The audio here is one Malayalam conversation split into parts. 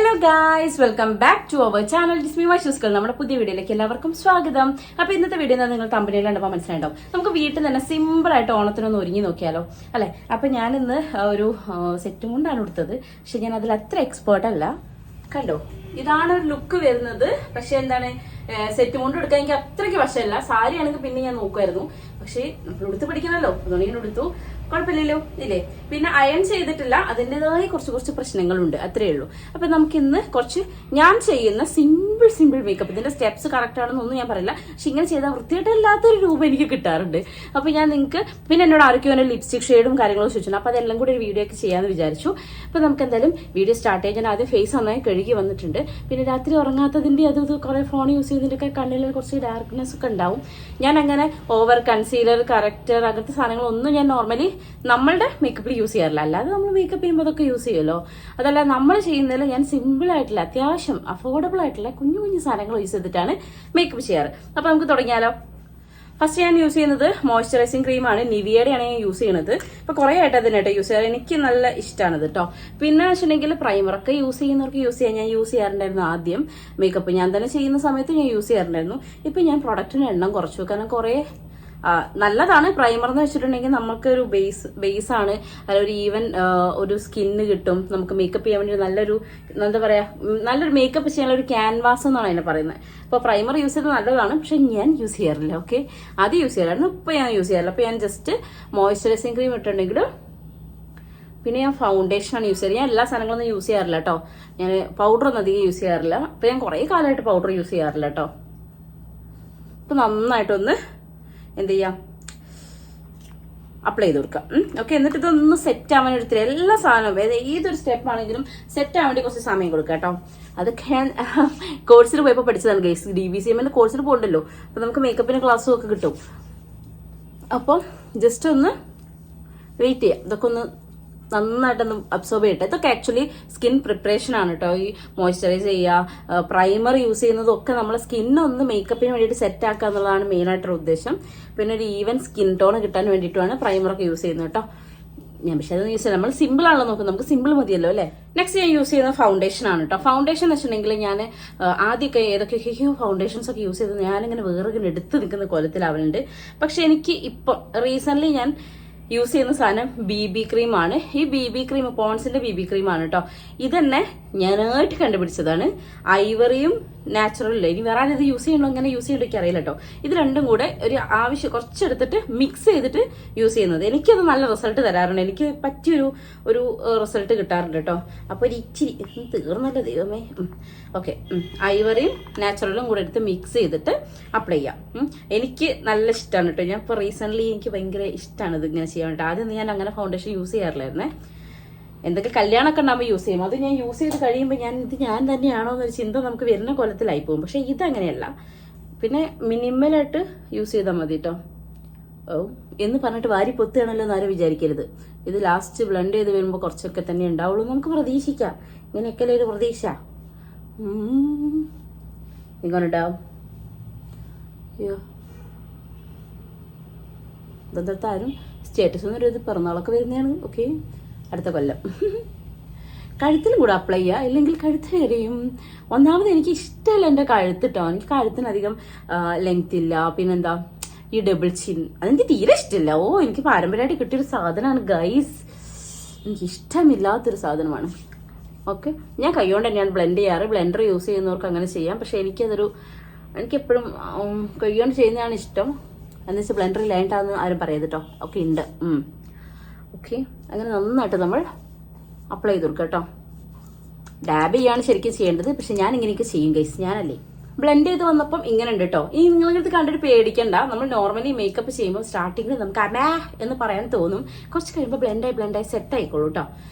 Hello guys, welcome back to our channel ഡിസ്മി വാഷൂസ്കൾ. നമ്മുടെ പുതിയ വീഡിയോയിലേക്ക് എല്ലാവർക്കും സ്വാഗതം. അപ്പൊ ഇന്നത്തെ വീഡിയോ നിങ്ങൾ കമ്പനിയിൽ കണ്ടപ്പോൾ മനസ്സിലായിട്ടുണ്ടാവും. നമുക്ക് വീട്ടിൽ തന്നെ സിമ്പിൾ ആയിട്ട് ഓണത്തിനൊന്ന് ഒരുങ്ങി നോക്കിയാലോ അല്ലെ. അപ്പൊ ഞാൻ ഇന്ന് ഒരു സെറ്റ് മുണ്ടാണ് എടുത്തത്. പക്ഷെ ഞാൻ അതിൽ അത്ര എക്സ്പേർട്ട് അല്ല. കണ്ടോ, ഇതാണ് ഒരു ലുക്ക് വരുന്നത്. പക്ഷെ എന്താണ്, സെറ്റ് മുണ്ട് എടുക്കാൻ എനിക്ക് അത്രയ്ക്ക് വശമല്ല. സാരി ആണെങ്കിൽ പിന്നെ ഞാൻ നോക്കുമായിരുന്നു. പക്ഷെ നമ്മൾ എടുത്ത് പഠിക്കണമല്ലോ, അതുകൊണ്ട് ഇങ്ങനെ എടുത്തു. കുഴപ്പമില്ലല്ലോ ഇല്ലേ. പിന്നെ അയൺ ചെയ്തിട്ടില്ല, അതിൻ്റെതായ കുറച്ച് പ്രശ്നങ്ങളുണ്ട്, അത്രേ ഉള്ളൂ. അപ്പൊ നമുക്ക് ഇന്ന് കുറച്ച് ഞാൻ ചെയ്യുന്ന സിമ്പിൾ മേക്കപ്പ്, ഇതിന്റെ സ്റ്റെപ്സ് കറക്റ്റ് ആണെന്നൊന്നും ഞാൻ പറയില്ല, പക്ഷെ ഇങ്ങനെ ചെയ്താൽ വൃത്തിയായിട്ടല്ലാത്തൊരു രൂപം എനിക്ക് കിട്ടാറുണ്ട്. അപ്പൊ ഞാൻ നിങ്ങൾക്ക് പിന്നെ എന്നോട് ആർക്കും എന്നെ ലിപ്സ്റ്റിക് ഷെയ്ഡും കാര്യങ്ങളും ചോദിച്ചു. അപ്പൊ അതെല്ലാം കൂടി ഒരു വീഡിയോ ഒക്കെ ചെയ്യാന്ന് വിചാരിച്ചു. അപ്പൊ നമുക്ക് എന്തായാലും വീഡിയോ സ്റ്റാർട്ട് ചെയ്യാൻ ഞാൻ ആദ്യം ഫേസ് നന്നായി കഴുകി വന്നിട്ടുണ്ട്. പിന്നെ രാത്രി ഉറങ്ങാത്തതിന്റെ അത് കുറെ ഫോൺ യൂസ് ചെയ്തതിന്റെ ഒക്കെ കണ്ണിൽ കുറച്ച് ഡാർക്ക്നെസ് ഒക്കെ ഉണ്ടാവും. ഞാൻ അങ്ങനെ ഓവർ കൺസീലർ, കറക്റ്റർ അങ്ങനത്തെ സാധനങ്ങളൊന്നും ഞാൻ നോർമലി നമ്മളുടെ മേക്കപ്പിൽ യൂസ് ചെയ്യാറില്ല. അല്ലാതെ നമ്മൾ മേക്കപ്പ് ചെയ്യുമ്പോൾ അതൊക്കെ യൂസ് ചെയ്യുമല്ലോ. അതല്ല, നമ്മൾ ചെയ്യുന്നതിൽ ഞാൻ സിമ്പിൾ ആയിട്ടുള്ള അത്യാവശ്യം അഫോർഡബിൾ ആയിട്ടുള്ള കുഞ്ഞു സാധനങ്ങൾ യൂസ് ചെയ്തിട്ടാണ് മേക്കപ്പ് ചെയ്യാറ്. അപ്പൊ നമുക്ക് തുടങ്ങിയാലോ. ഫസ്റ്റ് ഞാൻ യൂസ് ചെയ്യുന്നത് മോയ്സ്ചറൈസിങ് ക്രീമാണ്. നിവിയയുടെയാണ് ഞാൻ യൂസ് ചെയ്യുന്നത്. ഇപ്പൊ കുറെ ആയിട്ട് അതിനായിട്ട് യൂസ് ചെയ്യാറ്, എനിക്ക് നല്ല ഇഷ്ടമാണത് കേട്ടോ. പിന്നെ വെച്ചിട്ടുണ്ടെങ്കിൽ പ്രൈമറൊക്കെ യൂസ് ചെയ്യുന്നവർക്ക് യൂസ് ചെയ്യാൻ ഞാൻ യൂസ് ചെയ്യാറുണ്ടായിരുന്നു. ആദ്യം മേക്കപ്പ് ഞാൻ തന്നെ ചെയ്യുന്ന സമയത്ത് ഞാൻ യൂസ് ചെയ്യാറുണ്ടായിരുന്നു. ഇപ്പൊ ഞാൻ പ്രൊഡക്റ്റിന് എണ്ണം കുറച്ചു. കാരണം കുറെ നല്ലതാണ് പ്രൈമർ എന്ന് വെച്ചിട്ടുണ്ടെങ്കിൽ നമുക്ക് ഒരു ബേസ് ആണ്, അല്ല ഒരു ഈവൻ ഒരു സ്കിന്ന് കിട്ടും. നമുക്ക് മേക്കപ്പ് ചെയ്യാൻ വേണ്ടി നല്ലൊരു എന്താ പറയാ, നല്ലൊരു മേക്കപ്പ് ചെയ്യാനുള്ള ഒരു ക്യാൻവാസ് എന്നാണ് അതിനെ പറയുന്നത്. അപ്പോൾ പ്രൈമർ യൂസ് ചെയ്തത് നല്ലതാണ്, പക്ഷെ ഞാൻ യൂസ് ചെയ്യാറില്ല. ഓക്കെ, അത് യൂസ് ചെയ്യാറായിരുന്നു, ഇപ്പൊ ഞാൻ യൂസ് ചെയ്യാറില്ല. അപ്പൊ ഞാൻ ജസ്റ്റ് മോയ്സ്ചറൈസിങ് ക്രീം ഇട്ടുണ്ടെങ്കിൽ പിന്നെ ഞാൻ ഫൗണ്ടേഷനാണ് യൂസ് ചെയ്യുന്നത്. ഞാൻ എല്ലാ സാധനങ്ങളൊന്നും യൂസ് ചെയ്യാറില്ല കേട്ടോ. ഞാൻ പൗഡർ ഒന്നും അധികം യൂസ് ചെയ്യാറില്ല. അപ്പൊ ഞാൻ കുറെ കാലമായിട്ട് പൗഡർ യൂസ് ചെയ്യാറില്ല കേട്ടോ. ഇപ്പൊ നന്നായിട്ടൊന്ന് എന്ത് ചെയ്യാം, അപ്ലൈ ചെയ്ത് കൊടുക്കാം. ഓക്കെ, എന്നിട്ട് ഇതൊന്ന് സെറ്റ് ആവാൻ എടുത്തില്ല. എല്ലാ സാധനവും ഏതൊരു സ്റ്റെപ്പ് ആണെങ്കിലും സെറ്റ് ആവാൻ വേണ്ടി കുറച്ച് സമയം കൊടുക്കാം കേട്ടോ. അതൊക്കെ ഞാൻ കോഴ്സിൽ പോയപ്പോൾ പഠിച്ചതാണ് ഗൈസ്. DVCMന്റെ കോഴ്സിൽ പോകണ്ടല്ലോ, അപ്പൊ നമുക്ക് മേക്കപ്പിന് ക്ലാസ്സും ഒക്കെ കിട്ടും. അപ്പം ജസ്റ്റ് ഒന്ന് വെയിറ്റ് ചെയ്യാം, ഇതൊക്കെ ഒന്ന് നന്നായിട്ടൊന്ന് അബ്സോർബ് ചെയ്യട്ടെ. ഇതൊക്കെ ആക്ച്വലി സ്കിൻ പ്രിപ്പറേഷൻ ആണ് കേട്ടോ. ഈ മോയ്സ്ചറൈസ് ചെയ്യുക, പ്രൈമർ യൂസ് ചെയ്യുന്നതൊക്കെ നമ്മളെ സ്കിന്നൊന്ന് മേക്കപ്പിന് വേണ്ടിയിട്ട് സെറ്റ് ആക്കുക എന്നുള്ളതാണ് മെയിൻ ആയിട്ടുള്ള ഉദ്ദേശം. പിന്നെ ഒരു ഈവൻ സ്കിൻ ടോൺ കിട്ടാൻ വേണ്ടിയിട്ടുമാണ് പ്രൈമറൊക്കെ യൂസ് ചെയ്യുന്നത് കേട്ടോ. ഞാൻ പക്ഷേ അതൊന്നും യൂസ് ചെയ്യാം, നമ്മൾ സിമ്പിൾ ആണല്ലോ നോക്കുന്നത്, നമുക്ക് സിമ്പിൾ മതിയല്ലോ അല്ലേ. നെക്സ്റ്റ് ഞാൻ യൂസ് ചെയ്യുന്ന ഫൗണ്ടേഷൻ ആണ് കേട്ടോ. ഫൗണ്ടേഷൻ എന്ന് വെച്ചിട്ടുണ്ടെങ്കിൽ ഞാൻ ആദ്യമൊക്കെ ഏതൊക്കെയോ ഫൗണ്ടേഷൻസ് ഒക്കെ യൂസ് ചെയ്ത് ഞാനിങ്ങനെ വേറെ എടുത്ത് നിൽക്കുന്ന കൊലത്തിലാവലുണ്ട്. പക്ഷെ എനിക്ക് ഇപ്പം റീസെന്റ് ഞാൻ യൂസ് ചെയ്യുന്ന സാധനം BB ക്രീമാണ്. ഈ BB ക്രീം പോൺസിന്റെ BB ക്രീമാണ് കേട്ടോ. ഇതന്നെ ഞാനായിട്ട് കണ്ടുപിടിച്ചതാണ്. ഐവറിയും നാച്ചുറലും, ഇനി വേറെ ആരും ഇത് യൂസ് ചെയ്യണോ, ഇങ്ങനെ യൂസ് ചെയ്യണ്ടോ എനിക്ക് അറിയില്ല കേട്ടോ. ഇത് രണ്ടും കൂടെ ഒരു കുറച്ചെടുത്തിട്ട് മിക്സ് ചെയ്തിട്ട് യൂസ് ചെയ്യുന്നത് എനിക്കത് നല്ല റിസൾട്ട് തരാറുണ്ട്. എനിക്ക് പറ്റിയൊരു റിസൾട്ട് കിട്ടാറുണ്ട് കേട്ടോ. അപ്പൊ ഒരു ഇച്ചിരി തീർന്നല്ലോ ദൈവമേ. ഓക്കെ, ഐവറിയും നാച്ചുറലും കൂടെ എടുത്ത് മിക്സ് ചെയ്തിട്ട് അപ്ലൈ ചെയ്യാം. എനിക്ക് നല്ല ഇഷ്ടമാണ് കേട്ടോ. ഞാൻ ഇപ്പോൾ റീസെന്റ് എനിക്ക് ഭയങ്കര ഇഷ്ടമാണ് ഇത് ഇങ്ങനെ ചെയ്യാൻ വേണ്ടി. ആദ്യം ഞാൻ അങ്ങനെ ഫൗണ്ടേഷൻ യൂസ് ചെയ്യാറില്ലായിരുന്നേ. എന്തൊക്കെ കല്യാണമൊക്കെ ഉണ്ടാകുമ്പോൾ യൂസ് ചെയ്യും. അത് ഞാൻ യൂസ് ചെയ്ത് കഴിയുമ്പോൾ ഞാൻ തന്നെയാണോ എന്നൊരു ചിന്ത നമുക്ക് വരുന്ന കൊലത്തിലായി പോകും. പക്ഷെ ഇതങ്ങനെയല്ല, പിന്നെ മിനിമലായിട്ട് യൂസ് ചെയ്താൽ മതി കേട്ടോ. എന്ന് പറഞ്ഞിട്ട് വാരി പൊത്തുകയാണല്ലോ എന്ന് ആരും വിചാരിക്കരുത്. ഇത് ലാസ്റ്റ് ബ്ലെൻഡ് ചെയ്ത് വരുമ്പോൾ കുറച്ചൊക്കെ തന്നെ ഉണ്ടാവുള്ളൂ, നമുക്ക് പ്രതീക്ഷിക്കാം. ഇങ്ങനെയൊക്കെയല്ലേ ഒരു പ്രതീക്ഷ. ഇങ്ങോട്ടാവും ഇതെന്തായാലും സ്റ്റേറ്റസ് ഒന്നും ഇത് പിറന്നാളൊക്കെ വരുന്നതാണ്. ഓക്കെ, അടുത്ത കൊല്ലം. കഴുത്തിലും കൂടെ അപ്ലൈ ചെയ്യുക, ഇല്ലെങ്കിൽ കഴുത്ത് എറിയും. ഒന്നാമത് എനിക്ക് ഇഷ്ടമല്ല എൻ്റെ കഴുത്തിട്ടോ. എനിക്ക് കഴുത്തിനധികം ലെങ്ത് ഇല്ല. പിന്നെന്താ ഈ ഡബിൾ ചിൻ, അതെനിക്ക് തീരെ ഇഷ്ടമില്ല. എനിക്ക് പാരമ്പര്യമായിട്ട് കിട്ടിയൊരു സാധനമാണ് ഗൈസ്, എനിക്ക് ഇഷ്ടമില്ലാത്തൊരു സാധനമാണ്. ഓക്കെ, ഞാൻ കൈകൊണ്ട് തന്നെയാണ് ബ്ലെൻഡ് ചെയ്യാറ്. ബ്ലെൻഡർ യൂസ് ചെയ്യുന്നവർക്ക് അങ്ങനെ ചെയ്യാം. പക്ഷെ എനിക്കെപ്പോഴും കൈകൊണ്ട് ചെയ്യുന്നതാണ് ഇഷ്ടം. എന്ന് വെച്ചാൽ ബ്ലെൻഡർ ഇല്ലായിട്ടാന്ന് ആരും പറയരുത് കേട്ടോ. ഓക്കെ, ഉണ്ട്. ഓക്കെ, അങ്ങനെ നന്നായിട്ട് നമ്മൾ അപ്ലൈ ചെയ്ത് കൊടുക്കുക കേട്ടോ. ഡാബ് ചെയ്യാണ് ശരിക്കും ചെയ്യേണ്ടത്, പക്ഷെ ഞാൻ ഇങ്ങനെയൊക്കെ ചെയ്യും ഗൈസ്, ഞാനല്ലേ. ബ്ലെൻഡ് ചെയ്ത് വന്നപ്പം ഇങ്ങനെ ഉണ്ട് കേട്ടോ. ഇനി നിങ്ങളിത് കണ്ടിട്ട് പേടിക്കണ്ട. നമ്മൾ നോർമലി മേക്കപ്പ് ചെയ്യുമ്പോൾ സ്റ്റാർട്ടിങ്ങിൽ നമുക്ക് അമേ എന്ന് പറയാൻ തോന്നും. കുറച്ച് കഴിയുമ്പോൾ ബ്ലെൻഡായി സെറ്റ് ആയിക്കോളൂ കേട്ടോ.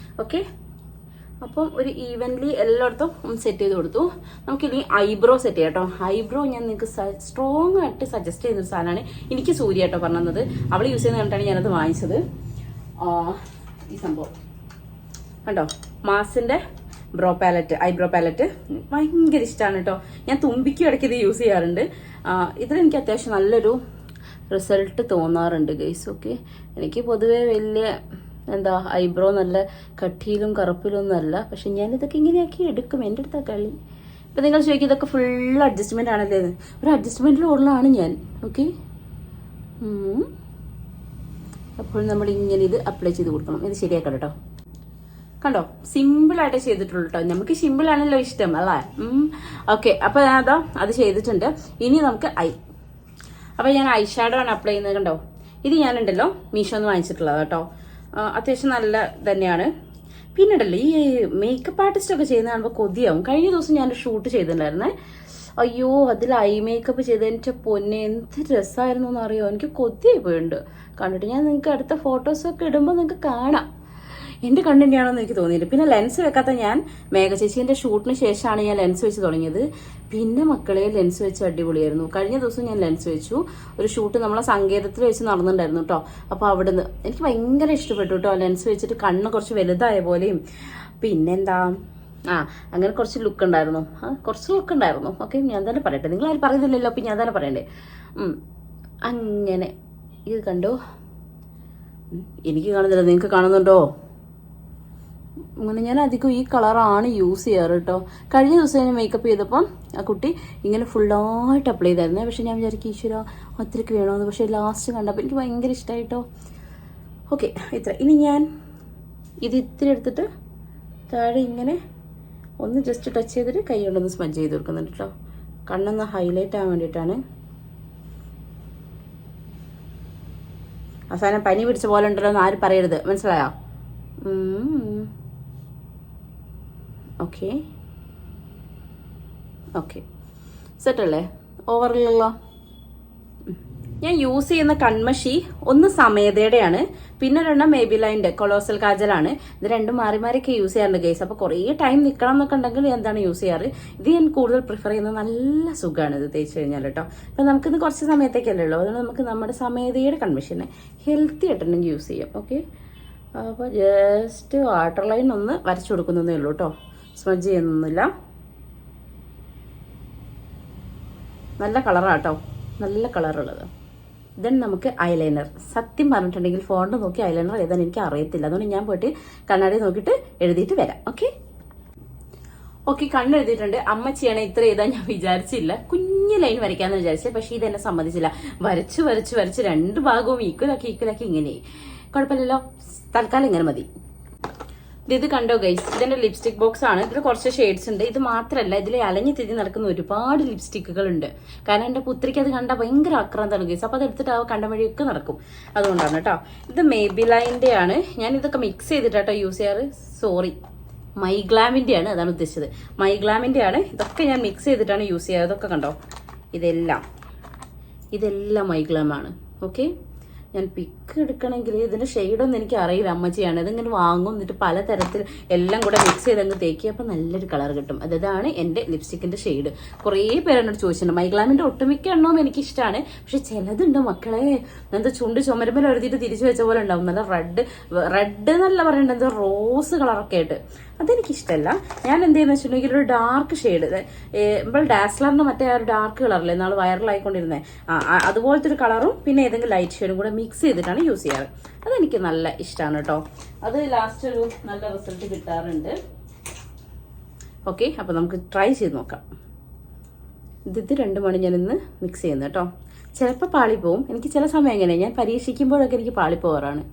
ഓക്കെ, അപ്പം ഒരു ഈവൻലി എല്ലായിടത്തും സെറ്റ് ചെയ്ത് കൊടുത്തു. നമുക്കിനി ഐബ്രോ സെറ്റ് ചെയ്യാം കേട്ടോ. ഐബ്രോ ഞാൻ നിങ്ങൾക്ക് സ്ട്രോങ് ആയിട്ട് സജസ്റ്റ് ചെയ്യുന്നൊരു സാധനമാണ്. എനിക്ക് സൂര്യ കേട്ടോ പറഞ്ഞത്, അവൾ യൂസ് ചെയ്യുന്ന കണ്ടിട്ടാണ് ഞാനത് വാങ്ങിച്ചത്. ഈ സംഭവം കണ്ടോ, മാസിന്റെ ഐബ്രോ പാലറ്റ് ഭയങ്കര ഇഷ്ടമാണ് കേട്ടോ. ഞാൻ തുമ്പിക്കും ഇടയ്ക്ക് ഇത് യൂസ് ചെയ്യാറുണ്ട്. ഇതിലെനിക്ക് അത്യാവശ്യം നല്ലൊരു റിസൾട്ട് തോന്നാറുണ്ട് ഗൈസ്. ഓക്കെ, എനിക്ക് പൊതുവെ വലിയ എന്താ ഐബ്രോ നല്ല കട്ടിയിലും കറുപ്പിലും ഒന്നും അല്ല. പക്ഷെ ഞാൻ ഇതൊക്കെ ഇങ്ങനെയാക്കി എടുക്കും. എൻ്റെ അടുത്ത കളി. ഇപ്പം നിങ്ങൾ ചോദിക്കും ഇതൊക്കെ ഫുൾ അഡ്ജസ്റ്റ്മെൻ്റ് ആണല്ലേ? ഒരു അഡ്ജസ്റ്റ്മെൻറ്റിലുള്ളതാണ് ഞാൻ. ഓക്കെ, അപ്പോൾ നമ്മൾ ഇങ്ങനെ ഇത് അപ്ലൈ ചെയ്ത് കൊടുക്കണം. ഇത് ശരിയാക്കാം കേട്ടോ. കണ്ടോ, സിമ്പിളായിട്ട് ചെയ്തിട്ടുള്ളൂ കേട്ടോ. നമുക്ക് സിമ്പിൾ ആണല്ലോ ഇഷ്ടം അല്ലേ? ഓക്കെ, അപ്പോൾ അതാ അത് ചെയ്തിട്ടുണ്ട്. ഇനി നമുക്ക് അപ്പോൾ ഞാൻ ഐ ഷാഡോ ആണ് അപ്ലൈ ചെയ്യുന്നത്. കണ്ടോ, ഇത് ഞാനുണ്ടല്ലോ മീഷോന്ന് വാങ്ങിച്ചിട്ടുള്ളത് കേട്ടോ. അത്യാവശ്യം നല്ല തന്നെയാണ്. പിന്നെ ഉണ്ടല്ലോ ഈ മേക്കപ്പ് ആർട്ടിസ്റ്റ് ഒക്കെ ചെയ്യുന്ന കാണുമ്പോൾ കൊതിയാവും. കഴിഞ്ഞ ദിവസം ഞാനൊരു ഷൂട്ട് ചെയ്തിട്ടുണ്ടായിരുന്നേ. അയ്യോ, അതിൽ ഐ മേക്കപ്പ് ചെയ്ത് എൻ്റെ പൊന്നെ എന്ത് രസമായിരുന്നു എന്നറിയോ. എനിക്ക് കൊതിയായി പോയിട്ടുണ്ട് കണ്ടിട്ട്. ഞാൻ നിങ്ങൾക്ക് അടുത്ത ഫോട്ടോസൊക്കെ ഇടുമ്പോൾ നിങ്ങൾക്ക് കാണാം എൻ്റെ കണ്ണിൻ്റെയാണോന്ന് എനിക്ക് തോന്നിയിട്ട്. പിന്നെ ലെൻസ് വെക്കാത്ത ഞാൻ മേഘ ചേച്ചീൻ്റെ ഷൂട്ടിന് ശേഷമാണ് ഞാൻ ലെൻസ് വെച്ച് തുടങ്ങിയത്. പിന്നെ മക്കളെ ലെൻസ് വെച്ച് അടിപൊളിയായിരുന്നു. കഴിഞ്ഞ ദിവസം ഞാൻ ലെൻസ് വെച്ചു. ഒരു ഷൂട്ട് നമ്മളെ സങ്കേതത്തിൽ വെച്ച് നടന്നിട്ടുണ്ടായിരുന്നു കേട്ടോ. അപ്പോൾ അവിടുന്ന് എനിക്ക് ഭയങ്കര ഇഷ്ടപ്പെട്ടു കേട്ടോ. ലെൻസ് വെച്ചിട്ട് കണ്ണ് കുറച്ച് വലുതായ പോലെയും പിന്നെന്താ അങ്ങനെ കുറച്ച് ലുക്ക് ഉണ്ടായിരുന്നു. കുറച്ച് ലുക്ക് ഉണ്ടായിരുന്നു. ഓക്കെ, ഞാൻ തന്നെ പറയട്ടെ, നിങ്ങൾ ആരും പറയുന്നില്ലല്ലോ, അപ്പം ഞാൻ തന്നെ പറയണ്ടേ. അങ്ങനെ ഇത് കണ്ടോ, എനിക്ക് കാണുന്നില്ല, നിങ്ങൾക്ക് കാണുന്നുണ്ടോ? അങ്ങനെ ഞാൻ അധികം ഈ കളറാണ് യൂസ് ചെയ്യാറ് കേട്ടോ. കഴിഞ്ഞ ദിവസം ഞാൻ മേക്കപ്പ് ചെയ്തപ്പം ആ കുട്ടി ഇങ്ങനെ ഫുള്ളായിട്ട് അപ്ലൈ ചെയ്തായിരുന്നേ. പക്ഷെ ഞാൻ വിചാരിക്കും ഈശ്വര അത്രയ്ക്ക് വേണമെന്ന്. പക്ഷെ ലാസ്റ്റ് കണ്ടപ്പോൾ എനിക്ക് ഭയങ്കര ഇഷ്ടമായിട്ടോ. ഓക്കെ, ഇത്ര. ഇനി ഞാൻ ഇത് ഇത്തിരി എടുത്തിട്ട് താഴെ ഇങ്ങനെ ഒന്ന് ജസ്റ്റ് ടച്ച് ചെയ്തിട്ട് കൈ കൊണ്ടൊന്ന് സ്മജ് ചെയ്ത് കൊടുക്കുന്നുണ്ട് കേട്ടോ. കണ്ണൊന്ന് ഹൈലൈറ്റ് ആവാൻ വേണ്ടിയിട്ടാണ്. അവസാനം പനി പിടിച്ച പോലെ ഉണ്ടല്ലോ എന്ന് ആരും പറയരുത്, മനസ്സിലായോ? ഓക്കെ ഓക്കെ, സെറ്റല്ലേ? ഓവറിലല്ലോ. ഞാൻ യൂസ് ചെയ്യുന്ന കൺമഷി ഒന്ന് സമേതയുടെയാണ്, പിന്നെ ഒരെണ്ണം മേബിലൈൻ്റെ കൊളോസൽ കാജലാണ്. ഇത് രണ്ടും മാറി മാറിയൊക്കെ യൂസ് ചെയ്യാറുണ്ട് ഗൈസ്. അപ്പോൾ കുറേ ടൈം നിൽക്കണം എന്നൊക്കെ ഉണ്ടെങ്കിൽ എന്താണ് യൂസ് ചെയ്യാറ്. ഇത് ഞാൻ കൂടുതൽ പ്രിഫർ ചെയ്യുന്നത്. നല്ല സുഖമാണ് ഇത് തേച്ച് കഴിഞ്ഞാൽ കേട്ടോ. അപ്പം നമുക്കിത് കുറച്ച് സമയത്തേക്കല്ലേ ഉള്ളൂ. അതുകൊണ്ട് നമുക്ക് നമ്മുടെ സമേതയുടെ കൺമഷിനെ ഹെൽത്തി ആയിട്ടുണ്ടെങ്കിൽ യൂസ് ചെയ്യാം. ഓക്കെ, അപ്പോൾ ജസ്റ്റ് വാട്ടർ ലൈൻ ഒന്ന് വരച്ചു കൊടുക്കുന്നതേ ഉള്ളൂ കേട്ടോ. സ്മജ് ചെയ്യുന്നൊന്നുമില്ല. നല്ല കളറാട്ടോ, നല്ല കളറുള്ളത്. ദെൻ നമുക്ക് ഐലൈനർ. സത്യം പറഞ്ഞിട്ടുണ്ടെങ്കിൽ ഫോണിൽ നോക്കി ഐലൈനർ ഏതാണെന്ന് എനിക്ക് അറിയത്തില്ല. അതുകൊണ്ട് ഞാൻ പോയിട്ട് കണ്ണാടി നോക്കിയിട്ട് എഴുതിയിട്ട് വരാം. Okay okay, കണ്ണെഴുതിയിട്ടുണ്ട്. അമ്മച്ചിയാണ് ഇത്ര എഴുതാൻ ഞാൻ വിചാരിച്ചില്ല. കുഞ്ഞു ലൈൻ വരയ്ക്കാമെന്ന് വിചാരിച്ചത്. പക്ഷേ ഇതെന്നെ സമ്മതിച്ചില്ല. വരച്ച് വരച്ച് വരച്ച് രണ്ട് ഭാഗവും ഈക്വലാക്കി ഇങ്ങനെ. കുഴപ്പമില്ലല്ലോ, തൽക്കാലം ഇങ്ങനെ മതി. ഇത് കണ്ടോ ഗൈസ്, ഇതിന്റെ ലിപ്സ്റ്റിക് ബോക്സ് ആണ്. ഇതിൽ കുറച്ച് ഷെയ്ഡ്സ് ഉണ്ട്. ഇത് മാത്രമല്ല, ഇതിൽ അലഞ്ഞു തിരിഞ്ഞ് നടക്കുന്ന ഒരുപാട് ലിപ്സ്റ്റിക്കുകൾ ഉണ്ട്. കാരണം എൻ്റെ പുത്രിക്ക് അത് കണ്ടാൽ ഭയങ്കര ആക്രാന്താണ് ഗൈസ്. അപ്പോൾ അത് എടുത്തിട്ട് ആ കണ്ട വഴിയൊക്കെ നടക്കും. അതുകൊണ്ടാണ് കേട്ടോ. ഇത് മേബിലൈൻ്റെ ആണ്. ഞാൻ ഇതൊക്കെ മിക്സ് ചെയ്തിട്ടാട്ടോ യൂസ് ചെയ്യാറ്. സോറി, മൈഗ്ലാമിൻ്റെ ആണ്, അതാണ് ഉദ്ദേശിച്ചത്. മൈഗ്ലാമിൻ്റെ ആണ്. ഇതൊക്കെ ഞാൻ മിക്സ് ചെയ്തിട്ടാണ് യൂസ് ചെയ്യാറ്. ഇതൊക്കെ കണ്ടോ, ഇതെല്ലാം മൈഗ്ലാമാണ്. ഓക്കെ, ഞാൻ പിക്ക് എടുക്കണമെങ്കിൽ ഇതിൻ്റെ ഷെയ്ഡൊന്നും എനിക്ക് അറിയില്ല. അമ്മച്ചിയാണ് ഇതിങ്ങനെ വാങ്ങും, എന്നിട്ട് പലതരത്തിൽ എല്ലാം കൂടെ മിക്സ് ചെയ്തങ്ങ് തേക്കുക. അപ്പോൾ നല്ലൊരു കളർ കിട്ടും. അതാണ് എൻ്റെ ലിപ്സ്റ്റിക്കിൻ്റെ ഷെയ്ഡ്. കുറേ പേരെന്നോട് ചോദിച്ചിട്ടുണ്ട്. മൈഗ്ലാമിൻ്റെ ഒട്ടുമിക്ക എണ്ണവും എനിക്കിഷ്ടമാണ്. പക്ഷെ ചിലതുണ്ട് മക്കളെ, എന്താ ചുണ്ട് ചുമരുമ്പോൾ എഴുതിയിട്ട് തിരിച്ചു വെച്ച പോലെ ഉണ്ടാവും. നല്ല റെഡ് എന്നല്ല പറയണ്ടത്, എന്തോ റോസ് കളറൊക്കെ ആയിട്ട്. അതെനിക്കിഷ്ടമല്ല. ഞാൻ എന്ത് ചെയ്യുന്ന വെച്ചിട്ടുണ്ടെങ്കിൽ ഒരു ഡാർക്ക് ഷെയ്ഡ്, ഇപ്പോൾ ഡാസ്ലറിന് മറ്റേ ആ ഒരു ഡാർക്ക് കളറില്ലേ നാൾ വൈറലായിക്കൊണ്ടിരുന്നത്, അതുപോലത്തെ ഒരു കളറും പിന്നെ ഏതെങ്കിലും ലൈറ്റ് ഷെയ്ഡും കൂടെ മിക്സ് ചെയ്തിട്ടാണ് യൂസ് ചെയ്യാറ്. അതെനിക്ക് നല്ല ഇഷ്ടമാണ് കേട്ടോ. അത് ലാസ്റ്റ് ഒരു നല്ല റിസൾട്ട് കിട്ടാറുണ്ട്. ഓക്കെ, അപ്പോൾ നമുക്ക് ട്രൈ ചെയ്ത് നോക്കാം. ഇത് 2 മണി ഞാനിന്ന് മിക്സ് ചെയ്യുന്നത് കേട്ടോ. ചിലപ്പോൾ പാളിപ്പോവും. എനിക്ക് ചില സമയം എങ്ങനെ ഞാൻ പരീക്ഷിക്കുമ്പോഴൊക്കെ എനിക്ക് പാളിപ്പോവാറാണ്.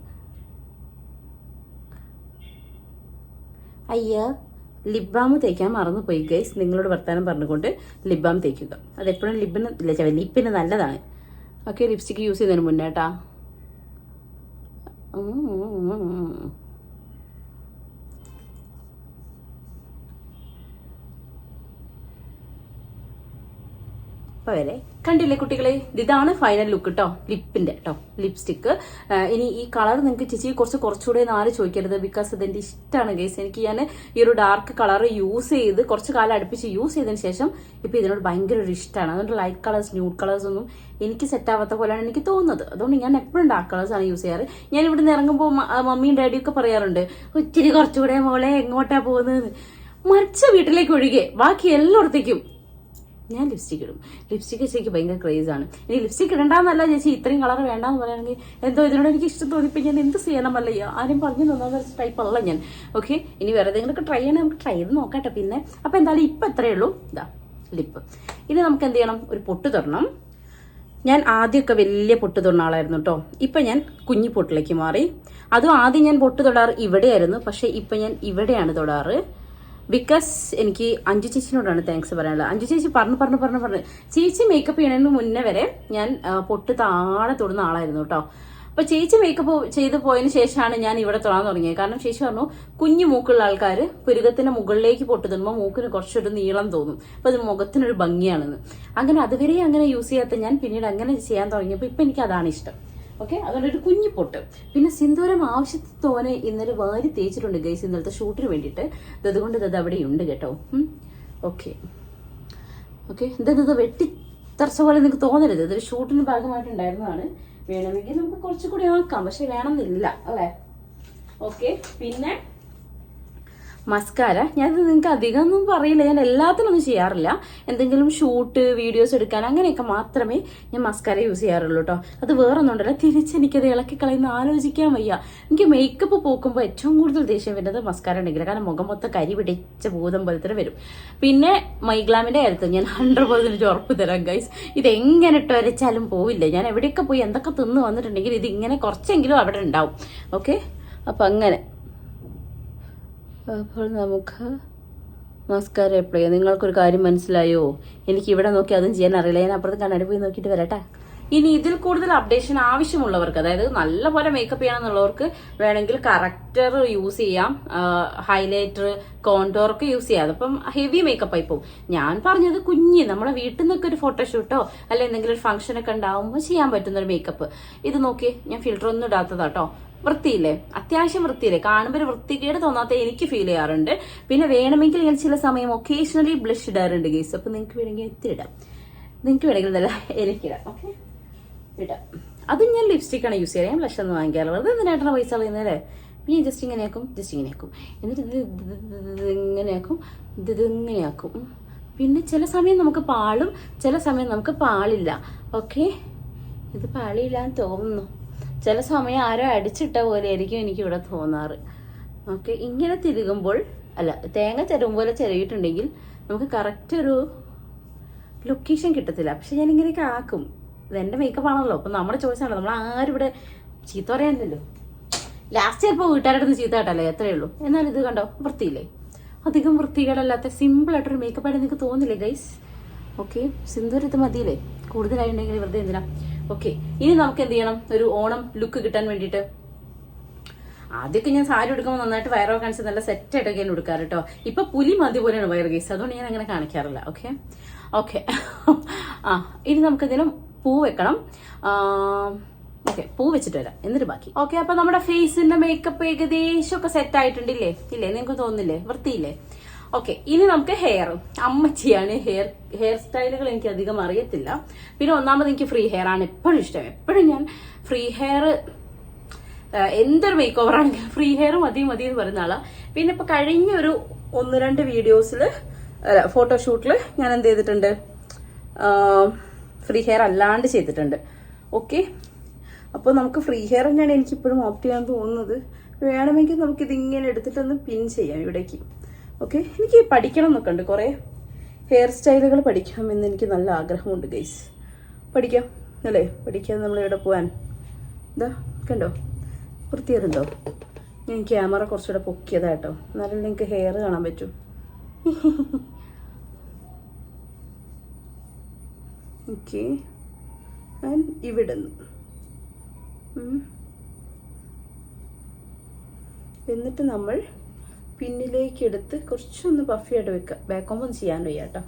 അയ്യ, ലിപ് ബാം തേക്കാൻ മറന്നുപോയി ഗൈസ്. നിങ്ങളോട് വർത്താനം പറഞ്ഞുകൊണ്ട് ലിപ് ബാം തേക്കുക. അതെപ്പോഴും ലിപ്പിന് നല്ലതാണ്. ഓക്കെ, ലിപ്സ്റ്റിക്ക് യൂസ് ചെയ്യുന്നതിന് മുന്നേ കേട്ടാ. അപ്പോൾ വരെ കണ്ടില്ലേ കുട്ടികളെ, ഇതാണ് ഫൈനൽ ലുക്ക് കേട്ടോ. ലിപ്പിന്റെ കേട്ടോ ലിപ്സ്റ്റിക്ക്. ഇനി ഈ കളർ നിങ്ങൾക്ക് ചേച്ചി കുറച്ചുകൂടെ നാല് ചോദിക്കരുത്. ബിക്കോസ് ഇതെന്റെ ഇഷ്ടമാണ് ഗൈസ്. എനിക്ക് ഞാൻ ഈ ഒരു ഡാർക്ക് കളർ യൂസ് ചെയ്ത് കുറച്ച് കാലം അടുപ്പിച്ച് യൂസ് ചെയ്തതിന് ശേഷം ഇപ്പൊ ഇതിനോട് ഭയങ്കര ഒരു ഇഷ്ടമാണ്. അതുകൊണ്ട് ലൈറ്റ് കളേഴ്സ്, ന്യൂഡ് കളേഴ്സ് ഒന്നും എനിക്ക് സെറ്റ് ആവാത്ത പോലെയാണ് എനിക്ക് തോന്നുന്നത്. അതുകൊണ്ട് ഞാൻ എപ്പോഴും ഡാർക്ക് കളേഴ്സ് ആണ് യൂസ് ചെയ്യാറ്. ഞാൻ ഇവിടുന്ന് ഇറങ്ങുമ്പോൾ മമ്മിയും ഡാഡിയും ഒക്കെ പറയാറുണ്ട്, ഇച്ചിരി കുറച്ചുകൂടെ മോളെ എങ്ങോട്ടാ പോകുന്നത്. മറിച്ച വീട്ടിലേക്ക് ഒഴികെ ബാക്കി എല്ലായിടത്തേക്കും ഞാൻ ലിപ്സ്റ്റിക് ഇടും. ലിപ്സ്റ്റിക് ചേച്ചിക്ക് ഭയങ്കര ക്രേസാണ്. ഇനി ലിപ്സ്റ്റിക് ഇടണ്ടെന്നല്ല ചേച്ചി, ഇത്രയും കളർ വേണ്ടാന്ന് പറയുകയാണെങ്കിൽ എന്തോ ഇതിനോട് എനിക്ക് ഇഷ്ടം തോന്നിപ്പോൾ ഞാൻ എന്ത് ചെയ്യണമല്ല, ആരും പറഞ്ഞു തന്നാന്ന് ടൈപ്പ് അല്ല ഞാൻ. ഓക്കെ, ഇനി വേറെ ഏതെങ്കിലുമൊക്കെ ട്രൈ ചെയ്യണേ, നമുക്ക് ട്രൈ ചെയ്ത് നോക്കട്ടെ. പിന്നെ അപ്പം എന്തായാലും ഇപ്പം എത്രയേ ഉള്ളൂ, ഇതാ ലിപ്പ്. ഇനി നമുക്ക് എന്ത് ചെയ്യണം, ഒരു പൊട്ട് തൊടണം. ഞാൻ ആദ്യമൊക്കെ വലിയ പൊട്ട് തൊടുന്ന ആളായിരുന്നു കേട്ടോ. ഇപ്പം ഞാൻ കുഞ്ഞു പൊട്ടിലേക്ക് മാറി. അതും ആദ്യം ഞാൻ പൊട്ട് തൊടാറ് ഇവിടെയായിരുന്നു, പക്ഷെ ഇപ്പം ഞാൻ ഇവിടെയാണ് തൊടാറ്. ബിക്കോസ് എനിക്ക് അഞ്ജു ചേച്ചിനോടാണ് താങ്ക്സ് പറയാനുള്ളത്. അഞ്ജു ചേച്ചി പറഞ്ഞു ചേച്ചി മേക്കപ്പ് ചെയ്യണതിന് മുന്നേ വരെ ഞാൻ പൊട്ട് താഴെ തൊടുന്ന ആളായിരുന്നു കേട്ടോ. അപ്പൊ ചേച്ചി മേക്കപ്പ് ചെയ്ത് പോയതിനു ശേഷമാണ് ഞാൻ ഇവിടെ തൊടാൻ തുടങ്ങിയത്. കാരണം ചേച്ചി പറഞ്ഞു കുഞ്ഞു മൂക്കുള്ള ആൾക്കാർ പുരുകത്തിന്റെ മുകളിലേക്ക് പൊട്ട് തൊടുമ്പോൾ മൂക്കിന് കുറച്ചൊരു നീളം തോന്നും, അപ്പൊ അത് മുഖത്തിനൊരു ഭംഗിയാണെന്ന്. അങ്ങനെ അതുവരെ അങ്ങനെ യൂസ് ചെയ്യാത്ത ഞാൻ പിന്നീട് അങ്ങനെ ചെയ്യാൻ തുടങ്ങിയപ്പോൾ ഇപ്പൊ എനിക്ക് അതാണ് ഇഷ്ടം. ഓക്കെ, അതുകൊണ്ട് ഒരു കുഞ്ഞു പൊട്ട്. പിന്നെ സിന്ദൂരം ആവശ്യത്തിന് തോനെ ഇന്നലെ വാരി തേച്ചിട്ടുണ്ട് ഗൈസ്, ഇന്നലത്തെ ഷൂട്ടിന് വേണ്ടിയിട്ട്. അതുകൊണ്ട് ഇത് അവിടെ ഉണ്ട് കേട്ടോ. ഓക്കെ ഓക്കെ, ഇത് വെട്ടിത്തറച്ച പോലെ നിങ്ങൾക്ക് തോന്നരുത്, ഇതൊരു ഷൂട്ടിന് ഭാഗമായിട്ടുണ്ടായിരുന്നതാണ്. വേണമെങ്കിൽ നമുക്ക് കുറച്ചുകൂടി ആക്കാം, പക്ഷെ വേണമെന്നില്ല അല്ലേ. ഓക്കെ, പിന്നെ മസ്കാര. ഞാനത് നിങ്ങൾക്ക് അധികം ഒന്നും പറയില്ല, ഞാൻ എല്ലാത്തിനൊന്നും ചെയ്യാറില്ല. എന്തെങ്കിലും ഷൂട്ട് വീഡിയോസ് എടുക്കാൻ അങ്ങനെയൊക്കെ മാത്രമേ ഞാൻ മസ്കാര യൂസ് ചെയ്യാറുള്ളൂ കേട്ടോ. അത് വേറൊന്നും ഉണ്ടല്ലോ, തിരിച്ചെനിക്കത് ഇളക്കി കളയുന്ന ആലോചിക്കാൻ വയ്യ. എനിക്ക് മേക്കപ്പ് പോക്കുമ്പോൾ ഏറ്റവും കൂടുതൽ ദേഷ്യം വരുന്നത് മസ്കാര ഉണ്ടെങ്കിൽ, കാരണം മുഖം മൊത്തം കരി പിടിച്ച ഭൂതം പോലത്തെ വരും. പിന്നെ മൈഗ്ലാമിന്റെ കാര്യത്തിൽ ഞാൻ 100% ഉറപ്പ് തരാം ഗൈസ്, ഇതെങ്ങനെ ഇട്ട് വരച്ചാലും പോവില്ല. ഞാൻ എവിടെയൊക്കെ പോയി എന്തൊക്കെ തിന്ന് വന്നിട്ടുണ്ടെങ്കിൽ ഇതിങ്ങനെ കുറച്ചെങ്കിലും അവിടെ ഉണ്ടാവും. ഓക്കെ, അപ്പം അങ്ങനെ. അപ്പോൾ നമുക്ക് മസ്കാര അപ്ലൈ ചെയ്യാം. നിങ്ങൾക്കൊരു കാര്യം മനസ്സിലായോ, എനിക്ക് ഇവിടെ നോക്കി അതും ചെയ്യാൻ അറിയില്ല. ഞാൻ അപ്പുറത്ത് കണ്ണാടി പോയി നോക്കിയിട്ട് വരട്ടെ. ഇനി ഇതിൽ കൂടുതൽ അപ്ഡേഷൻ ആവശ്യമുള്ളവർക്ക്, അതായത് നല്ലപോലെ മേക്കപ്പ് ചെയ്യണമെന്നുള്ളവർക്ക് വേണമെങ്കിൽ കറക്റ്റർ യൂസ് ചെയ്യാം, ഹൈലൈറ്റർ, കോണ്ടോർ ഒക്കെ യൂസ് ചെയ്യാം. അതിപ്പം ഹെവി മേക്കപ്പ് ആയി പോകും. ഞാൻ പറഞ്ഞത് നമ്മുടെ വീട്ടിൽ നിന്നൊക്കെ ഒരു ഫോട്ടോഷൂട്ടോ അല്ലെ എന്തെങ്കിലും ഒരു ഫംഗ്ഷൻ ഒക്കെ ഉണ്ടാവുമ്പോൾ ചെയ്യാൻ പറ്റുന്ന ഒരു മേക്കപ്പ്. ഇത് നോക്കി, ഞാൻ ഫിൽറ്റർ ഒന്നും ഇടാത്തതാട്ടോ. വൃത്തിയില്ലേ, അത്യാവശ്യം വൃത്തിയില്ലേ, കാണുമ്പോൾ ഒരു വൃത്തികേട് തോന്നാത്ത എനിക്ക് ഫീൽ ചെയ്യാറുണ്ട്. പിന്നെ വേണമെങ്കിൽ ഞാൻ ചില സമയം ഒക്കേഷണലി ബ്ലഷ് ഇടാറുണ്ട് ഗേസ്. അപ്പൊ നിങ്ങൾക്ക് വേണമെങ്കിൽ എത്തിരി ഇടാം, നിങ്ങൾക്ക് വേണമെങ്കിൽ നല്ല എനിക്കിടാം. ഓക്കെ, ഇടാം. അതും ഞാൻ ലിപ്സ്റ്റിക്കാണ് യൂസ് ചെയ്യാറ്, ഞാൻ ബ്ലഷ് ഒന്നും വാങ്ങിക്കാറ്. വെറുതെ എന്തിനായിട്ടാണ് പൈസ കളയുന്നതല്ലേ. പിന്നെ ജസ്റ്റ് ഇങ്ങനെയാക്കും, എന്നിട്ട് ഇത് ഇങ്ങനെയാക്കും, ഇത് ഇങ്ങനെയാക്കും. പിന്നെ ചില സമയം നമുക്ക് പാളും, ചില സമയം നമുക്ക് പാളില്ല. ഓക്കെ, ഇത് പാളിയില്ലാന്ന് തോന്നുന്നു. ചില സമയം ആരോ അടിച്ചിട്ട പോലെ ആയിരിക്കും എനിക്ക് ഇവിടെ തോന്നാറ്. ഓക്കെ, ഇങ്ങനെ തിരുകുമ്പോൾ തേങ്ങ ചിരവും പോലെ ചിരവിയിട്ടുണ്ടെങ്കിൽ നമുക്ക് കറക്റ്റ് ഒരു ലൊക്കേഷൻ കിട്ടത്തില്ല. പക്ഷെ ഞാൻ ഇങ്ങനെയൊക്കെ ആക്കും. ഇതെന്റെ മേക്കപ്പ് ആണല്ലോ, അപ്പൊ നമ്മുടെ ചോയ്സ് ആണല്ലോ, നമ്മൾ ആരും ഇവിടെ ചീത്ത പറയാനില്ലല്ലോ. ലാസ്റ്റ് ചിലപ്പോൾ വീട്ടുകാരുടെ അടുത്ത് ചീത്ത കേട്ടല്ലേ, എത്രയേ ഉള്ളൂ. എന്നാൽ ഇത് കണ്ടോ, വൃത്തിയില്ലേ, അധികം വൃത്തികേടല്ലാത്ത സിമ്പിൾ ആയിട്ടൊരു മേക്കപ്പ് ആയിട്ട് നിങ്ങൾക്ക് തോന്നില്ലേ ഗൈസ്. ഓക്കെ, സിന്ദൂരത്ത് മതിയില്ലേ, കൂടുതലായിട്ടുണ്ടെങ്കിൽ വെറുതെ എന്തിനാ. ഓക്കെ, ഇനി നമുക്ക് എന്ത് ചെയ്യണം, ഒരു ഓണം ലുക്ക് കിട്ടാൻ വേണ്ടിയിട്ട്. ആദ്യമൊക്കെ ഞാൻ സാരി എടുക്കുമ്പോൾ നന്നായിട്ട് വയറോ കാണിച്ച് നല്ല സെറ്റായിട്ടൊക്കെ ഞാൻ എടുക്കാറ് കേട്ടോ. ഇപ്പൊ പുലി മതി പോലെയാണ് വയർ കേസ്, അതുകൊണ്ട് ഞാൻ അങ്ങനെ കാണിക്കാറില്ല. ഓക്കെ ഓക്കെ ഇനി നമുക്ക് എന്തെങ്കിലും പൂ വെക്കണം. ഓക്കെ, പൂ വെച്ചിട്ട് വരാം, എന്നിട്ട് ബാക്കി. ഓക്കെ, അപ്പൊ നമ്മുടെ ഫേസിന്റെ മേക്കപ്പ് ഏകദേശം ഒക്കെ സെറ്റ് ആയിട്ടുണ്ടില്ലേ, ഇല്ലേ, നിങ്ങൾക്ക് തോന്നുന്നില്ലേ, വൃത്തിയില്ലേ. ഓക്കെ, ഇനി നമുക്ക് ഹെയർ. അമ്മച്ചിയാണ് ഹെയർ സ്റ്റൈലുകൾ എനിക്ക് അധികം അറിയത്തില്ല. പിന്നെ ഒന്നാമത് എനിക്ക് ഫ്രീ ഹെയർ ആണ് എപ്പോഴും ഇഷ്ടം. എപ്പോഴും ഞാൻ ഫ്രീ ഹെയർ, എന്തൊരു മേക്ക് ഓവർ ആണെങ്കിലും ഫ്രീ ഹെയർ മതി എന്ന് പറയുന്ന ആളാ. പിന്നെ ഇപ്പൊ കഴിഞ്ഞ ഒരു 1-2 വീഡിയോസില് ഫോട്ടോഷൂട്ടില് ഞാൻ എന്ത് ചെയ്തിട്ടുണ്ട്, ഫ്രീ ഹെയർ അല്ലാണ്ട് ചെയ്തിട്ടുണ്ട്. ഓക്കെ, അപ്പോൾ നമുക്ക് ഫ്രീ ഹെയർ തന്നെയാണ് എനിക്കിപ്പോഴും ഓപ്റ്റ് ചെയ്യാൻ തോന്നുന്നത്. വേണമെങ്കിൽ നമുക്കിതിങ്ങനെ എടുത്തിട്ടൊന്ന് പിൻ ചെയ്യാം ഇവിടേക്ക്. ഓക്കെ, എനിക്ക് പഠിക്കണം എന്നൊക്കെ ഉണ്ട്, കുറേ ഹെയർ സ്റ്റൈലുകൾ പഠിക്കണമെന്ന് എനിക്ക് നല്ല ആഗ്രഹമുണ്ട് ഗൈസ്. പഠിക്കാം അല്ലേ, പഠിക്കാൻ നമ്മളിവിടെ പോവാൻ. ഇതാ കണ്ടോ, വൃത്തിയേറുണ്ടോ. ഞാൻ ക്യാമറ കുറച്ചുകൂടെ പൊക്കിയതാട്ടോ, എന്നാലും നിങ്ങൾക്ക് ഹെയർ കാണാൻ പറ്റും. ഓക്കെ, ഇവിടെ എന്നിട്ട് നമ്മൾ പിന്നിലേക്ക് എടുത്ത് കുറച്ചൊന്ന് പഫിയായിട്ട് വെക്കുക. ബാക്ക് കോമ്പ് ഒന്നും ചെയ്യാൻ വയ്യ കേട്ടോ,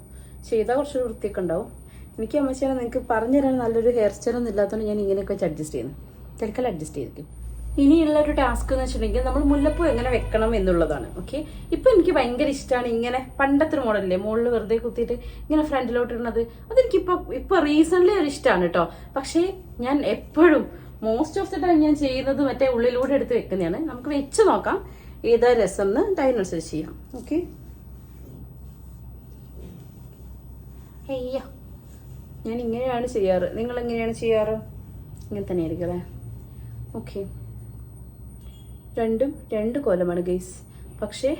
ചെയ്താൽ കുറച്ചൊരു വൃത്തിയൊക്കെ ഉണ്ടാവും. എനിക്ക് അമ്മച്ചാണ് നിങ്ങൾക്ക് പറഞ്ഞു തരാൻ നല്ലൊരു ഹെയർ സ്റ്റൈലൊന്നും ഇല്ലാത്തതുകൊണ്ട് ഞാൻ ഇങ്ങനെയൊക്കെ വെച്ച് അഡ്ജസ്റ്റ് ചെയ്യുന്നു, തിരക്കല്ല അഡ്ജസ്റ്റ് ചെയ്തിരിക്കും. ഇനിയുള്ള ഒരു ടാസ്ക് എന്ന് വെച്ചിട്ടുണ്ടെങ്കിൽ നമ്മൾ മുല്ലപ്പൂ എങ്ങനെ വെക്കണം എന്നുള്ളതാണ്. ഓക്കെ, ഇപ്പൊ എനിക്ക് ഭയങ്കര ഇഷ്ടമാണ് ഇങ്ങനെ പണ്ടത്തെ ഒരു മോഡലില്ലേ, മുകളിൽ വെറുതെ കുത്തിയിട്ട് ഇങ്ങനെ ഫ്രണ്ടിലോട്ട് ഇടുന്നത്. അതെനിക്ക് ഇപ്പൊ റീസെന്റ് ഒരു ഇഷ്ടമാണ് കേട്ടോ. പക്ഷേ ഞാൻ എപ്പോഴും മോസ്റ്റ് ഓഫ് ദ ടൈം ഞാൻ ചെയ്യുന്നത് മറ്റേ ഉള്ളിലൂടെ എടുത്ത് വെക്കുന്നതാണ്. നമുക്ക് വെച്ച് നോക്കാം ഏതാ രസം എന്ന്, അതിനനുസരിച്ച് ചെയ്യാം. ഓക്കെ, അയ്യോ, ഞാൻ ഇങ്ങനെയാണ് ചെയ്യാറ്. നിങ്ങൾ എങ്ങനെയാണ് ചെയ്യാറ്? ഇങ്ങനെ തന്നെ ആയിരിക്കും അല്ലേ? ഓക്കെ, രണ്ടും രണ്ട് കോലമാണ് ഗൈസ്. പക്ഷേ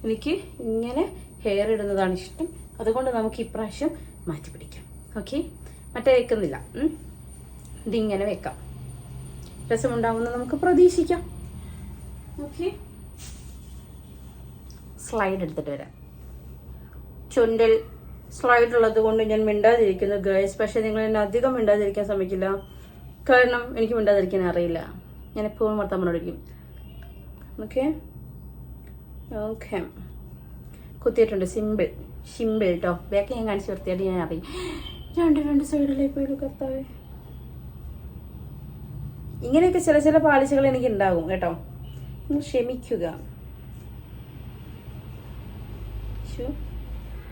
എനിക്ക് ഇങ്ങനെ ഹെയർ ഇടുന്നതാണ് ഇഷ്ടം. അതുകൊണ്ട് നമുക്ക് ഇപ്രാവശ്യം മാറ്റി പിടിക്കാം. ഓക്കെ, മറ്റേ വെക്കുന്നില്ല, ഇതിങ്ങനെ വെക്കാം. രസമുണ്ടാവുന്ന നമുക്ക് പ്രതീക്ഷിക്കാം. ഓക്കെ, സ്ലൈഡ് എടുത്തിട്ട് വരാം. ചുണ്ടിൽ സ്ലൈഡ് ഉള്ളത് കൊണ്ട് ഞാൻ മിണ്ടാതിരിക്കുന്നു ഗേൾസ്. പക്ഷെ നിങ്ങൾ എന്നെ അധികം മിണ്ടാതിരിക്കാൻ ശ്രമിക്കില്ല, കാരണം എനിക്ക് മിണ്ടാതിരിക്കാൻ അറിയില്ല. ഞാൻ എപ്പോഴും വർത്തമാനോടിരിക്കും. ഓക്കെ ഓക്കെ, കുത്തിയിട്ടുണ്ട്. സിമ്പിൾ സിമ്പിൾ കേട്ടോ. ബാക്കി ഞാൻ കാണിച്ച് വൃത്തിയായിട്ട് ഞാൻ അറിയും. രണ്ട് സൈഡിലേക്ക് പോയി കർത്താവേ. ഇങ്ങനെയൊക്കെ ചില പാളിച്ചകൾ എനിക്ക് ഉണ്ടാകും കേട്ടോ, നിങ്ങൾ ക്ഷമിക്കുക.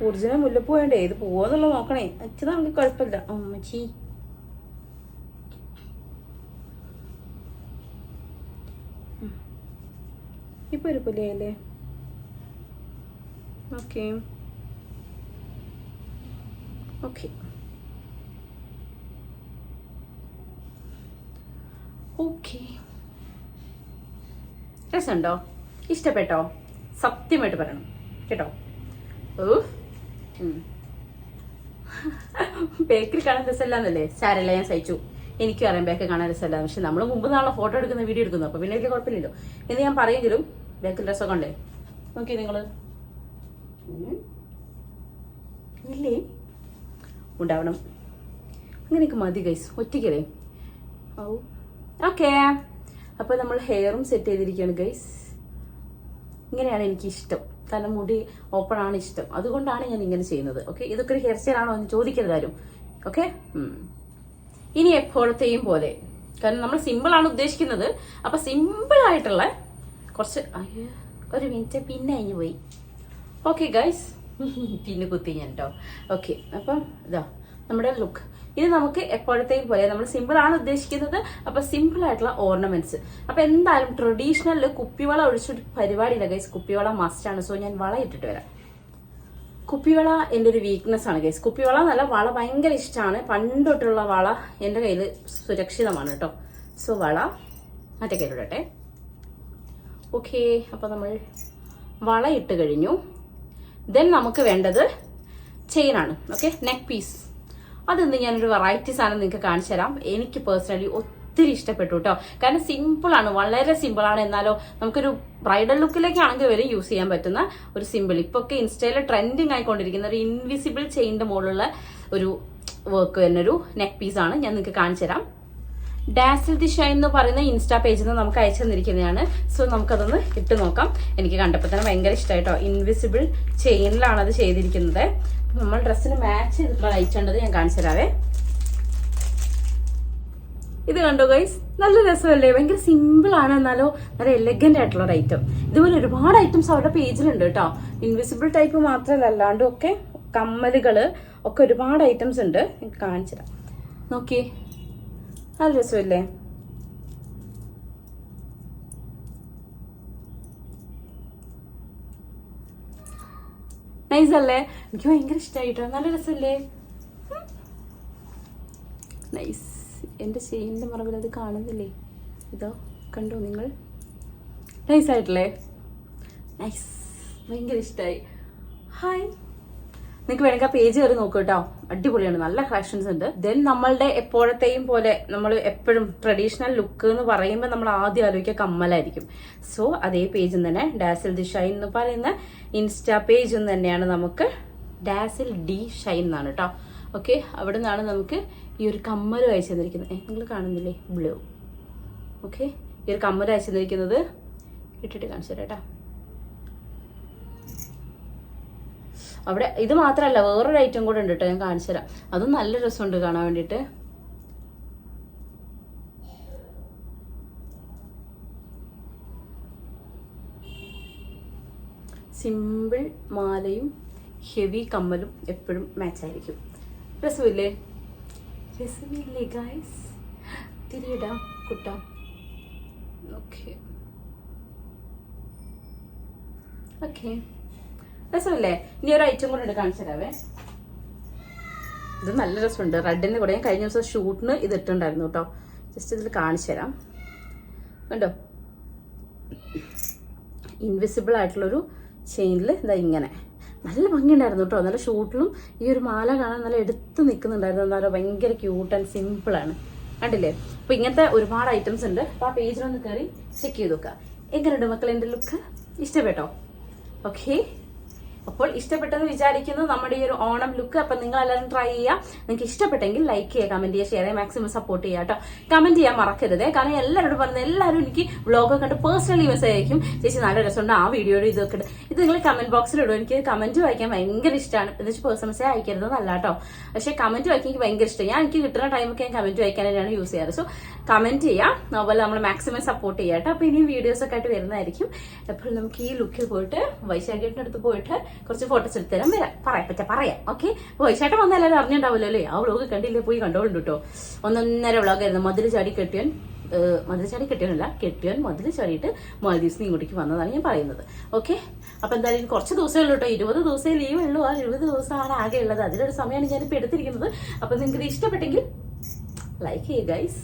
ഒറിജിനൽ മുല്ലപ്പൂ വേണ്ടേ? ഇത് പോവാന്നുള്ളത് നോക്കണേ. അച്ഛനാണെങ്കിൽ കുഴപ്പമില്ല. അമ്മച്ചി ഇപ്പൊ ഒരു പുലിയല്ലേ? ഓക്കെ ഓക്കെ ഓക്കെ, രസമുണ്ടോ? ഇഷ്ടപ്പെട്ടോ? സത്യമായിട്ട് പറയണം കേട്ടോ. ബേക്കറി കാണാൻ രസമല്ലാന്നല്ലേ? സാരല്ല, ഞാൻ സഹിച്ചു. എനിക്കും അറിയാം ബേക്കറി കാണാൻ രസമല്ല. പക്ഷെ നമ്മൾ മുമ്പ് നാളെ ഫോട്ടോ എടുക്കുന്ന വീഡിയോ എടുക്കുന്നു, അപ്പൊ പിന്നെ എനിക്ക് കുഴപ്പമില്ലല്ലോ എന്ന് ഞാൻ പറയെങ്കിലും ബേക്കറി രസമൊക്കെ ഉണ്ടേ. നോക്കി നിങ്ങള് ഇല്ലേ? ഉണ്ടാവണം. അങ്ങനെയൊക്കെ മതി ഗൈസ്, ഒറ്റയ്ക്കല്ലേ? ഓക്കെ, അപ്പൊ നമ്മൾ ഹെയറും സെറ്റ് ചെയ്തിരിക്കുകയാണ് ഗൈസ്. ഇങ്ങനെയാണ് എനിക്ക് ഇഷ്ടം, കാരണം മുടി ഓപ്പൺ ആണ് ഇഷ്ടം. അതുകൊണ്ടാണ് ഞാൻ ഇങ്ങനെ ചെയ്യുന്നത്. ഓക്കെ, ഇതൊക്കെ ഒരു ഹെയർ സ്റ്റൈൽ ആണോ എന്ന് ചോദിക്കരുത് ആരും. ഓക്കെ, ഇനി എപ്പോഴത്തെയും പോലെ, കാരണം നമ്മൾ സിമ്പിൾ ആണ് ഉദ്ദേശിക്കുന്നത്. അപ്പൊ സിമ്പിൾ ആയിട്ടുള്ള കുറച്ച്, ഒരു മിനിറ്റ് പിന്നെ അഞ്ഞു പോയി. ഓക്കെ ഗൈസ്, പിന്നെ കുത്തി ഞാൻ കേട്ടോ. ഓക്കെ, അപ്പം ഇതാ നമ്മുടെ ലുക്ക്. ഇത് നമുക്ക് എപ്പോഴത്തെയും പോലെ, നമ്മൾ സിമ്പിൾ ആണ് ഉദ്ദേശിക്കുന്നത്. അപ്പൊ സിമ്പിൾ ആയിട്ടുള്ള ഓർണമെന്റ്സ്. അപ്പൊ എന്തായാലും ട്രഡീഷണൽ കുപ്പിവള ഒഴിച്ചൊരു പരിപാടിയില്ല ഗൈസ്. കുപ്പിവള മസ്റ്റ് ആണ്. സോ ഞാൻ വള ഇട്ടിട്ട് വരാം. കുപ്പിവള എൻ്റെ ഒരു വീക്ക്നെസ് ആണ് ഗൈസ്. കുപ്പിവള എന്നല്ല, വള ഭയങ്കര ഇഷ്ടമാണ്. പണ്ട് തൊട്ടുള്ള വള എൻ്റെ കയ്യിൽ സുരക്ഷിതമാണ് കേട്ടോ. സോ വള മറ്റേ കയ്യിലിടട്ടെ. ഓക്കെ, അപ്പൊ നമ്മൾ വള ഇട്ട് കഴിഞ്ഞു. ദെൻ നമുക്ക് വേണ്ടത് ചെയിനാണ്. Okay, neck piece. അതൊന്ന് ഞാനൊരു വെറൈറ്റി സാധനം നിങ്ങൾക്ക് കാണിച്ചു തരാം. എനിക്ക് പേഴ്സണലി ഒത്തിരി ഇഷ്ടപ്പെട്ടു കേട്ടോ. കാരണം സിമ്പിൾ ആണ്, വളരെ സിമ്പിൾ ആണ്. എന്നാലോ നമുക്കൊരു ബ്രൈഡൽ ലുക്കിലേക്കാണെങ്കിൽ വരെ യൂസ് ചെയ്യാൻ പറ്റുന്ന ഒരു സിമ്പിൾ, ഇപ്പൊ ഒക്കെ ഇൻസ്റ്റയിൽ ട്രെൻഡിങ് ആയിക്കൊണ്ടിരിക്കുന്ന ഒരു ഇൻവിസിബിൾ ചെയിൻ്റെ മുകളിലുള്ള ഒരു വർക്ക് വരുന്നൊരു നെക്ക് പീസ് ആണ് ഞാൻ നിങ്ങൾക്ക് കാണിച്ചു തരാം. ഡാസിൽ ദി ഷൈൻ എന്ന് പറയുന്ന ഇൻസ്റ്റാ പേജിൽ നിന്ന് നമുക്ക് അയച്ചു തന്നിരിക്കുന്നതാണ്. സോ നമുക്കതൊന്ന് ഇട്ട് നോക്കാം. എനിക്ക് കണ്ടപ്പോൾ തന്നെ ഭയങ്കര ഇഷ്ടമായിട്ടോ. ഇൻവിസിബിൾ ചെയിനിലാണ് അത് ചെയ്തിരിക്കുന്നത്. നമ്മൾ ഡ്രസ്സിന് മാച്ച് ചെയ്തിട്ടുള്ള അയച്ചേണ്ടത് ഞാൻ കാണിച്ചു തരാവേ. ഇത് കണ്ടോ ഗൈസ്, നല്ല രസമല്ലേ? ഭയങ്കര സിമ്പിൾ ആണ്, എന്നാലോ നല്ല എലഗന്റ് ആയിട്ടുള്ള ഒരു ഐറ്റം. ഇതുപോലെ ഒരുപാട് ഐറ്റംസ് അവരുടെ പേജിലുണ്ട് കേട്ടോ. ഇൻവിസിബിൾ ടൈപ്പ് മാത്രമല്ല, അല്ലാണ്ടും ഒക്കെ കമ്മലുകള് ഒക്കെ ഒരുപാട് ഐറ്റംസ് ഉണ്ട്. കാണിച്ചു തരാം, നോക്കിയേ, നല്ല രസമല്ലേ? നൈസ് അല്ലേ? എനിക്ക് ഭയങ്കര ഇഷ്ടമായിട്ടോ. നല്ല രസമല്ലേ? നൈസ്. എന്റെ ചെയിനിന്റെ മറവിൽ അത് കാണുന്നില്ലേ? ഇതോ, കണ്ടോ നിങ്ങൾ? നൈസ് ആയിട്ടില്ലേ? നൈസ്, ഭയങ്കര ഇഷ്ടമായി. ഹായ്, നിങ്ങൾക്ക് വേണമെങ്കിൽ ആ പേജ് കയറി നോക്കൂ കേട്ടോ. അടിപൊളിയാണ്, നല്ല കളക്ഷൻസ് ഉണ്ട്. ദെൻ നമ്മളുടെ എപ്പോഴത്തെയും പോലെ നമ്മൾ എപ്പോഴും ട്രഡീഷണൽ ലുക്ക് എന്ന് പറയുമ്പോൾ നമ്മൾ ആദ്യം ആലോചിക്കുക കമ്മലായിരിക്കും. സോ അതേ പേജിൽ തന്നെ ഡാസിൽ ദി ഷൈൻ എന്ന് പറയുന്ന ഇൻസ്റ്റാ പേജിൽ തന്നെയാണ് നമുക്ക് ഡാസിൽ ഡി ഷൈൻ എന്നാണ് കേട്ടോ. ഓക്കെ, അവിടെ നിന്നാണ് നമുക്ക് ഈ ഒരു കമ്മൽ അയച്ചു തന്നിരിക്കുന്നത്. നിങ്ങൾ കാണുന്നില്ലേ? ബ്ലൂ. ഓക്കെ, ഈ ഒരു കമ്മൽ അയച്ചു തന്നിരിക്കുന്നത് ഇട്ടിട്ട് കാണിച്ചു തരാം കേട്ടോ. അവിടെ ഇത് മാത്രമല്ല, വേറൊരു ഐറ്റം കൂടെ ഉണ്ട് കേട്ടോ, ഞാൻ കാണിച്ചു തരാം. അതും നല്ല രസമുണ്ട് കാണാൻ വേണ്ടിയിട്ട്. സിമ്പിൾ മാലയും ഹെവി കമ്മലും എപ്പോഴും മാച്ച് ആയിരിക്കും. രസമില്ലേ? രസമില്ലേ ഗൈസ്? തിരിയിടാം കുട്ടാം. ഓക്കെ ഓക്കെ, രസമല്ലേ? ഇനി ഒരു ഐറ്റം കൂടെ കാണിച്ചു തരാവേ. ഇത് നല്ല രസമുണ്ട്. റെഡിന്റെ കൂടെ ഞാൻ കഴിഞ്ഞ ദിവസം ഷൂട്ടിന് ഇത് ഇട്ടുണ്ടായിരുന്നു കേട്ടോ. ജസ്റ്റ് ഇതിൽ കാണിച്ചു തരാം. കണ്ടോ, ഇൻവിസിബിൾ ആയിട്ടുള്ളൊരു ചെയിനിൽ ഇതാ ഇങ്ങനെ നല്ല ഭംഗിയുണ്ടായിരുന്നു കേട്ടോ. നല്ല ഷൂട്ടിലും ഈ ഒരു മാല കാണാൻ നല്ല എടുത്ത് നിൽക്കുന്നുണ്ടായിരുന്നു. എന്നാലും ഭയങ്കര ക്യൂട്ട് ആൻഡ് സിമ്പിളാണ്. കണ്ടില്ലേ? അപ്പൊ ഇങ്ങനത്തെ ഒരുപാട് ഐറ്റംസ് ഉണ്ട്. അപ്പൊ ആ പേജിലൊന്ന് കയറി ചെക്ക് ചെയ്ത് നോക്കുക. എങ്ങനെയുണ്ട് മക്കളെ എൻ്റെ ലുക്ക്? ഇഷ്ടപ്പെട്ടോ? ഓക്കെ, അപ്പോൾ ഇഷ്ടപ്പെട്ടെന്ന് വിചാരിക്കുന്നു നമ്മുടെ ഈ ഒരു ഓണം ലുക്ക്. അപ്പൊ നിങ്ങൾ എല്ലാവരും ട്രൈ ചെയ്യുക. നിങ്ങൾക്ക് ഇഷ്ടപ്പെട്ടെങ്കിൽ ലൈക്ക് ചെയ്യുക, കമന്റ് ചെയ്യുക, ഷെയർ ചെയ്യുക, മാക്സിമം സപ്പോർട്ട് ചെയ്യുക കേട്ടോ. കമന്റ് ചെയ്യാൻ മറക്കരുത്. കാരണം എല്ലാവരോടും പറഞ്ഞത് എല്ലാവരും എനിക്ക് വ്ളോഗ് കണ്ട് പേഴ്സണലി മെസ്സേജ് അയക്കും, ചേച്ചി നല്ല രസമുണ്ട് ആ വീഡിയോയുടെ ഇതൊക്കെ ഇട്ട്. ഇത് നിങ്ങൾ കമന്റ് ബോക്സിൽ ഇടും. എനിക്ക് കമന്റ് വായിക്കാൻ ഭയങ്കര ഇഷ്ടമാണ്. എന്ന് വെച്ചാൽ പേഴ്സണൽ മെസ്സേജ് അയക്കരുത് എന്നല്ല കേട്ടോ, പക്ഷേ കമന്റ് വായിക്കാൻ എനിക്ക് ഭയങ്കര ഇഷ്ടം. ഞാൻ എനിക്ക് കിട്ടുന്ന ടൈമൊക്കെ ഞാൻ കമന്റ് വായിക്കാൻ തന്നെയാണ് യൂസ് ചെയ്യാറ്. സോ കമന്റ് ചെയ്യാം, അതുപോലെ നമ്മൾ മാക്സിമം സപ്പോർട്ട് ചെയ്യാം കേട്ടോ. അപ്പൊ ഇനിയും വീഡിയോസ് ഒക്കെ ആയിട്ട് വരുന്നതായിരിക്കും. അപ്പോൾ നമുക്ക് ഈ ലുക്കിൽ പോയിട്ട് വൈശാഖേട്ടൻ്റെ അടുത്ത് പോയിട്ട് കുറച്ച് ഫോട്ടോസ് എടുത്ത് തരാൻ പറയാം. ഓക്കെ, വൈശാഖേട്ടൻ വന്നാൽ എല്ലാവരും അറിഞ്ഞിട്ടുണ്ടാവില്ലോ അല്ലേ? ആ വ്ളോഗ് കണ്ടില്ലേ? പോയി കണ്ടോളുണ്ട് കേട്ടോ. 1.5 വ്ളോഗായിരുന്നു. മതിൽ ചാടി കെട്ടിയൻ മതിൽ ചാടിയിട്ട് മാലദ്വീപ്സിന് ഇങ്ങോട്ടേക്ക് വന്നതാണ് ഞാൻ പറയുന്നത്. ഓക്കെ, അപ്പൊ എന്തായാലും കുറച്ച് ദിവസമേ ഉള്ളൂ കേട്ടോ. 20 ദിവസമേ ലീവ് ഉള്ളൂ. ആ 20 ദിവസമാണ് ആകെ ഉള്ളത്. അതിലൊരു സമയമാണ് ഞാനിപ്പോൾ എടുത്തിരിക്കുന്നത്. അപ്പൊ നിങ്ങൾക്ക് ഇത് ഇഷ്ടപ്പെട്ടെങ്കിൽ ലൈക്ക് ചെയ്യുക ഗൈസ്.